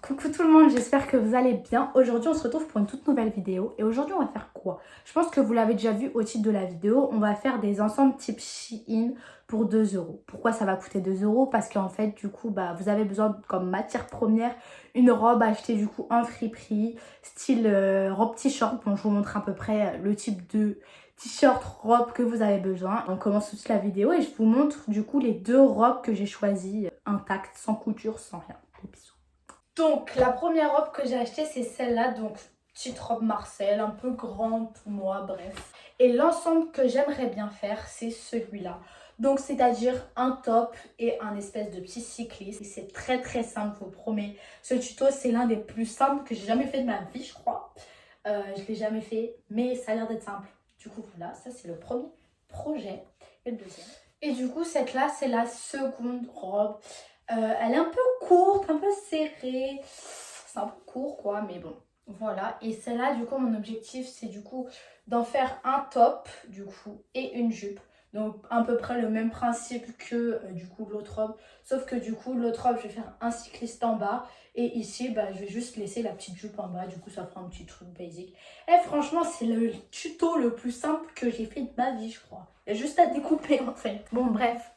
Coucou tout le monde, j'espère que vous allez bien. Aujourd'hui on se retrouve pour une toute nouvelle vidéo. Et aujourd'hui on va faire quoi? Je pense que vous l'avez déjà vu au titre de la vidéo. On va faire des ensembles type Shein pour 2 €. Pourquoi ça va coûter 2 €? Parce qu'en fait du coup vous avez besoin comme matière première une robe achetée du coup en friperie, style robe t-shirt. Bon, je vous montre à peu près le type de t-shirt, robe que vous avez besoin. On commence tout de suite la vidéo et je vous montre du coup les 2 robes que j'ai choisies intactes, sans couture, sans rien. Des bisous. Donc la première robe que j'ai achetée c'est celle-là, donc petite robe Marcel, un peu grande pour moi, bref. Et l'ensemble que j'aimerais bien faire c'est celui-là. Donc c'est-à-dire un top et un espèce de petit cycliste. C'est très très simple, je vous promets. Ce tuto c'est l'un des plus simples que j'ai jamais fait de ma vie je crois. Je l'ai jamais fait mais ça a l'air d'être simple. Du coup voilà, ça c'est le premier projet. Et le deuxième. Et du coup cette là c'est la seconde robe. Elle est un peu courte, un peu serrée. C'est un peu court quoi, mais bon. Voilà. Et celle-là, du coup, mon objectif, c'est du coup d'en faire un top, du coup, et une jupe. Donc, à peu près le même principe que, du coup, l'autre robe. Sauf que, du coup, l'autre robe, je vais faire un cycliste en bas. Et ici, je vais juste laisser la petite jupe en bas. Du coup, ça fera un petit truc basique. Et franchement, c'est le tuto le plus simple que j'ai fait de ma vie, je crois. Il y a juste à découper, en fait. Bon, bref.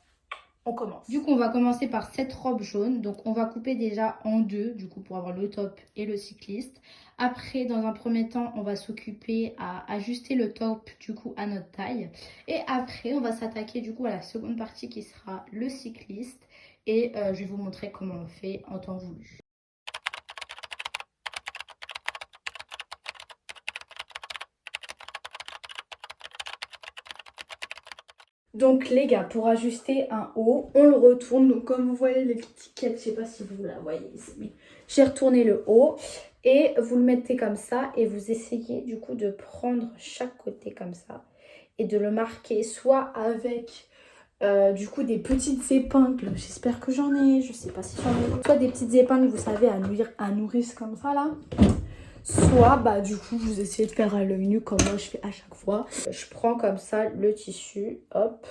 On commence. Du coup, on va commencer par cette robe jaune. Donc, on va couper déjà en deux, du coup, pour avoir le top et le cycliste. Après, dans un premier temps, on va s'occuper à ajuster le top, du coup, à notre taille. Et après, on va s'attaquer, du coup, à la seconde partie qui sera le cycliste. Et je vais vous montrer comment on fait en temps voulu. Donc les gars, pour ajuster un haut, on le retourne. Donc comme vous voyez l'étiquette, je sais pas si vous la voyez ici, mais j'ai retourné le haut. Et vous le mettez comme ça et vous essayez du coup de prendre chaque côté comme ça. Et de le marquer soit avec du coup des petites épingles. J'espère que j'en ai, je sais pas si j'en ai. Soit des petites épingles, vous savez, à nourrice comme ça là. Soit du coup vous essayez de faire à l'œil nu comme moi je fais à chaque fois. Je prends comme ça le tissu, hop,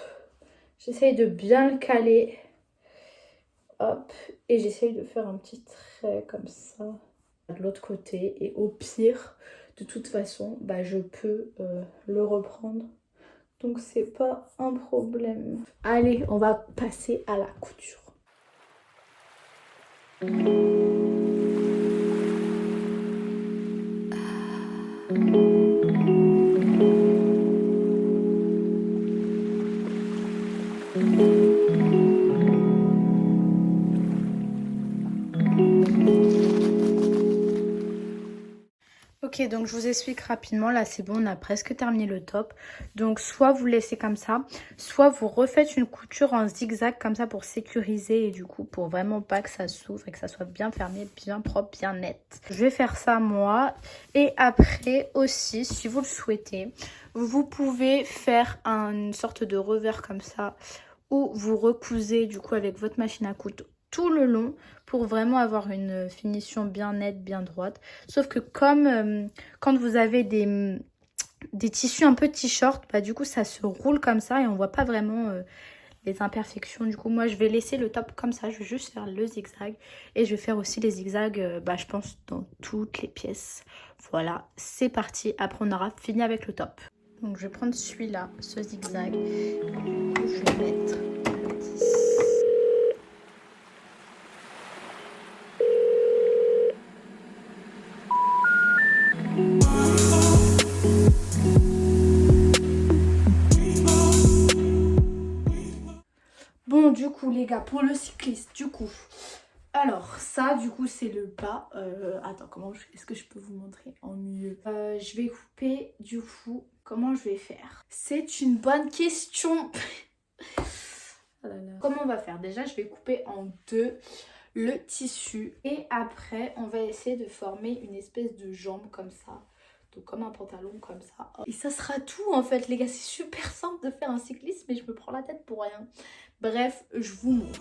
j'essaye de bien le caler, hop, et j'essaye de faire un petit trait comme ça de l'autre côté. Et au pire, de toute façon, je peux le reprendre. Donc c'est pas un problème. Allez, on va passer à la couture. Ok, donc je vous explique rapidement, là c'est bon, on a presque terminé le top. Donc soit vous le laissez comme ça, soit vous refaites une couture en zigzag comme ça pour sécuriser et du coup pour vraiment pas que ça s'ouvre et que ça soit bien fermé, bien propre, bien net. Je vais faire ça moi. Et après aussi, si vous le souhaitez, vous pouvez faire une sorte de revers comme ça où vous recousez du coup avec votre machine à coudre tout le long pour vraiment avoir une finition bien nette, bien droite. Sauf que comme quand vous avez des tissus un peu t-shirt, du coup ça se roule comme ça et on voit pas vraiment les imperfections. Du coup moi je vais laisser le top comme ça, je vais juste faire le zigzag et je vais faire aussi les zigzags je pense dans toutes les pièces. Voilà, c'est parti, après on aura fini avec le top. Donc je vais prendre celui-là, ce zigzag, je vais mettre le petit. Bon du coup les gars, pour le cycliste du coup, alors ça du coup c'est le bas. Attends, est-ce que je peux vous montrer en mieux? Je vais couper du coup, comment je vais faire? C'est une bonne question. Oh là là. Comment on va faire? Déjà je vais couper en deux le tissu et après on va essayer de former une espèce de jambe comme ça. Donc comme un pantalon comme ça. Et ça sera tout en fait les gars, c'est super simple de faire un cycliste mais je me prends la tête pour rien. Bref, je vous montre.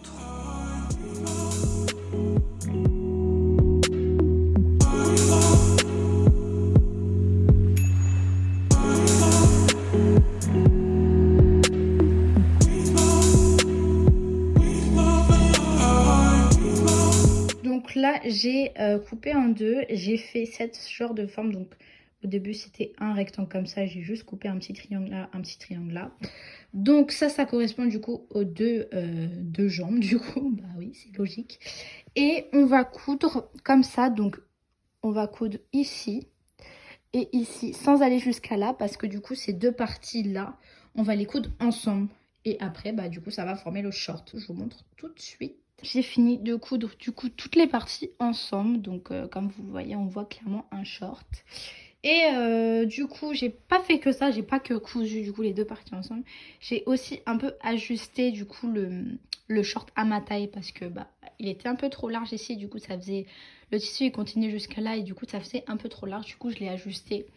Donc là, j'ai coupé en deux. J'ai fait cette genre de forme. Donc au début c'était un rectangle comme ça. J'ai juste coupé un petit triangle là, un petit triangle là. Donc ça correspond du coup aux deux jambes du coup. Bah oui, c'est logique. Et on va coudre comme ça. Donc on va coudre ici et ici sans aller jusqu'à là. Parce que du coup ces deux parties là, on va les coudre ensemble. Et après, bah du coup, ça va former le short. Je vous montre tout de suite. J'ai fini de coudre du coup toutes les parties ensemble. Donc comme vous voyez, on voit clairement un short. Et du coup, j'ai pas fait que ça. J'ai pas que cousu du coup les deux parties ensemble. J'ai aussi un peu ajusté du coup le short à ma taille. Parce que bah il était un peu trop large ici. Du coup, ça faisait... Le tissu il continuait jusqu'à là. Et du coup, ça faisait un peu trop large. Du coup, je l'ai ajusté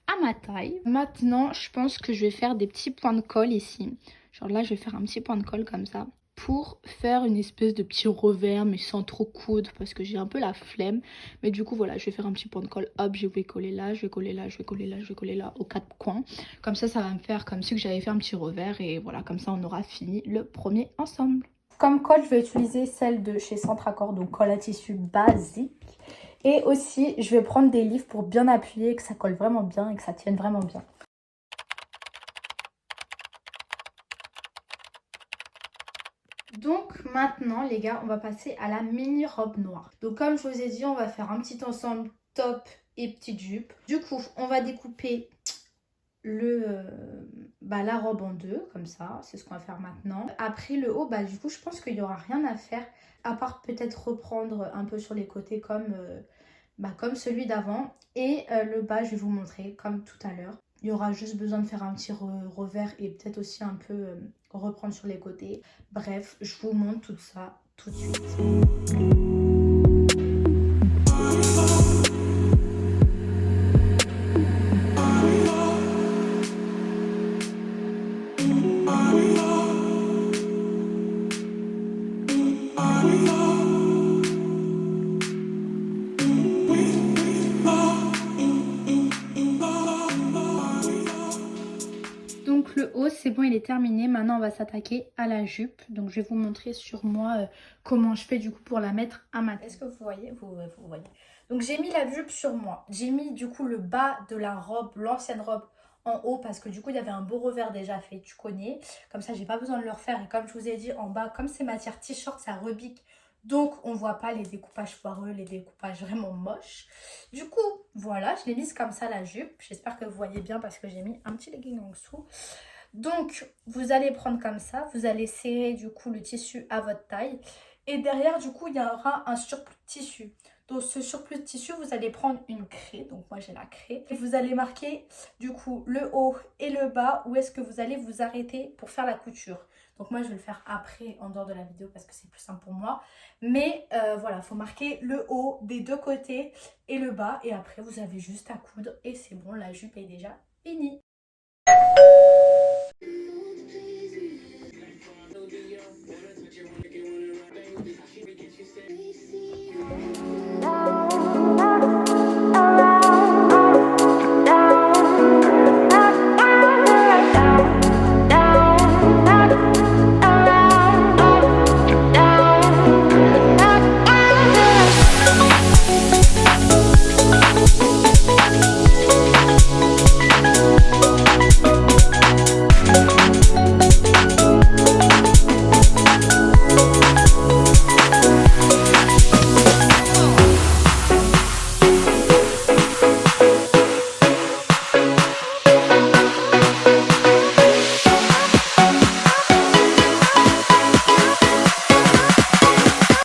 à ma taille. Maintenant, je pense que je vais faire des petits points de colle ici. Genre là, je vais faire un petit point de colle comme ça pour faire une espèce de petit revers mais sans trop coudre parce que j'ai un peu la flemme. Mais du coup, voilà, je vais faire un petit point de colle. Hop, je vais coller là, je vais coller là, je vais coller là, je vais coller là aux quatre coins. Comme ça va me faire comme si que j'avais fait un petit revers et voilà, comme ça on aura fini le premier ensemble. Comme colle, je vais utiliser celle de chez Centre Accord, donc colle à tissu basique. Et aussi, je vais prendre des livres pour bien appuyer, que ça colle vraiment bien et que ça tienne vraiment bien. Donc maintenant, les gars, on va passer à la mini robe noire. Donc comme je vous ai dit, on va faire un petit ensemble top et petite jupe. Du coup, on va découper la robe en deux, comme ça. C'est ce qu'on va faire maintenant. Après le haut, bah du coup, je pense qu'il n'y aura rien à faire. À part peut-être reprendre un peu sur les côtés comme celui d'avant. Et le bas, je vais vous montrer comme tout à l'heure. Il y aura juste besoin de faire un petit revers et peut-être aussi un peu reprendre sur les côtés. Bref, je vous montre tout ça tout de suite. Donc le haut c'est bon, il est terminé. Maintenant on va s'attaquer à la jupe. Donc je vais vous montrer sur moi comment je fais du coup pour la mettre à ma tête. Est-ce que vous voyez? Vous voyez. Donc j'ai mis la jupe sur moi. J'ai mis du coup le bas de la robe, l'ancienne robe en haut parce que du coup il y avait un beau revers déjà fait, tu connais. Comme ça j'ai pas besoin de le refaire. Et comme je vous ai dit en bas, comme c'est matière t-shirt, ça rebique. Donc on voit pas les découpages foireux, les découpages vraiment moches. Du coup voilà, je l'ai mise comme ça la jupe. J'espère que vous voyez bien parce que j'ai mis un petit legging en dessous. Donc vous allez prendre comme ça, vous allez serrer du coup le tissu à votre taille. Et derrière du coup il y aura un surplus de tissu. Donc ce surplus de tissu, vous allez prendre une craie. Donc moi j'ai la craie. Et vous allez marquer du coup le haut et le bas. Où est-ce que vous allez vous arrêter pour faire la couture. Donc moi je vais le faire après en dehors de la vidéo parce que c'est plus simple pour moi. Mais voilà, il faut marquer le haut des deux côtés et le bas. Et après vous avez juste à coudre et c'est bon, la jupe est déjà finie.